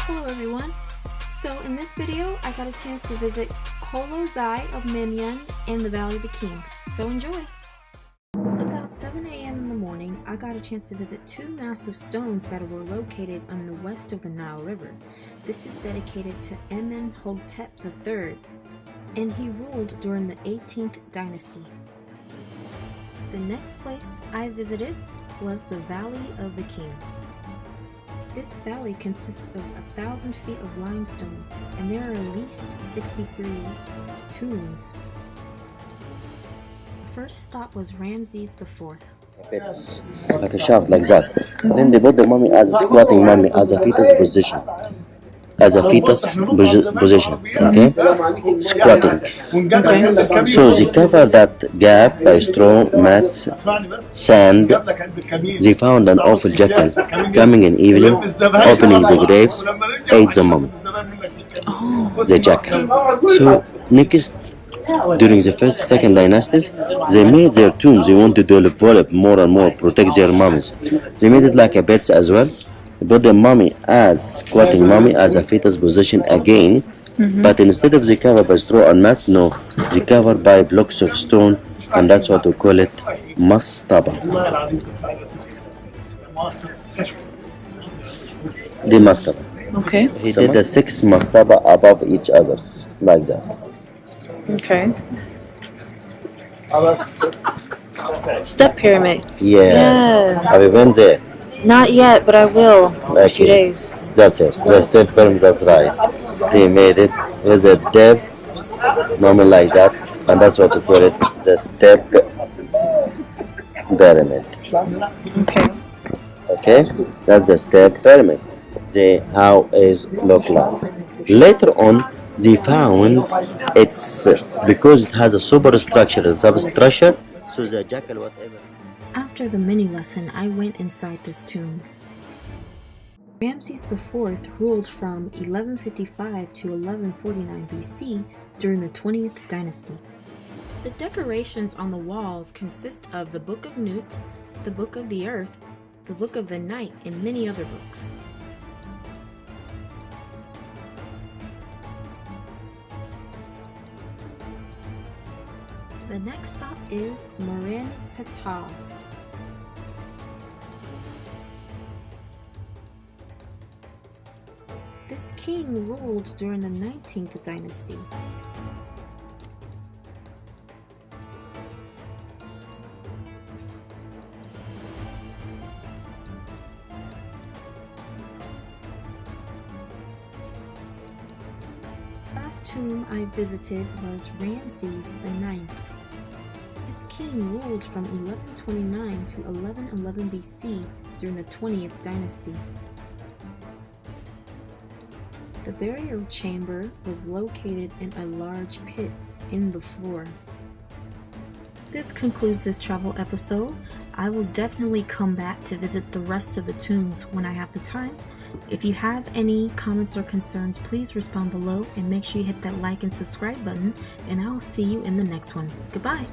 Hello everyone. So in this video I got a chance to visit Kolozai of Memyon and the Valley of the Kings, so enjoy! About 7 a.m. in the morning I got a chance to visit two massive stones that were located on the west of the Nile River. This is dedicated to Merenptah III, and he ruled during the 18th dynasty. The next place I visited was the Valley of the Kings. This valley consists of 1,000 feet of limestone, and there are at least 63 tombs. The first stop was Rameses IV. It's like a shaft like that. Then they put the mummy as a squatting mummy, as a fetus position. Okay? Squatting. Okay. So they cover that gap by straw, mats, sand. They found an awful jackal coming in evening, opening the graves, ate the mummy. The jackal. So next, during the first, second dynasties, they made their tombs. They wanted to develop more and more, protect their mummies. They made it like a beds as well. They put the mummy as squatting mummy as a fetus position again, but instead of they cover by straw and mats, no, they cover by blocks of stone, and that's what we call it mastaba. The mastaba. Okay. He did the 6 mastaba above each others, like that. Okay. Step pyramid. Yeah. Have you been there? Not yet, but I will in a few days. That's it. The step pyramid, that's right. He made it with a dev moment like that, and that's what we call it, the step pyramid. Okay. Okay? That's the step pyramid. How is look like. Later on, they found it's because it has a superstructure and substructure, so the jackal whatever. After the mini lesson, I went inside this tomb. Rameses IV ruled from 1155 to 1149 BC during the 20th dynasty. The decorations on the walls consist of the Book of Nut, the Book of the Earth, the Book of the Night, and many other books. The next stop is Merenptah. This king ruled during the 19th dynasty. The last tomb I visited was Rameses IX. This king ruled from 1129 to 1111 BC during the 20th dynasty. The burial chamber was located in a large pit in the floor. This concludes this travel episode. I will definitely come back to visit the rest of the tombs when I have the time. If you have any comments or concerns, please respond below and make sure you hit that like and subscribe button, and I will see you in the next one. Goodbye!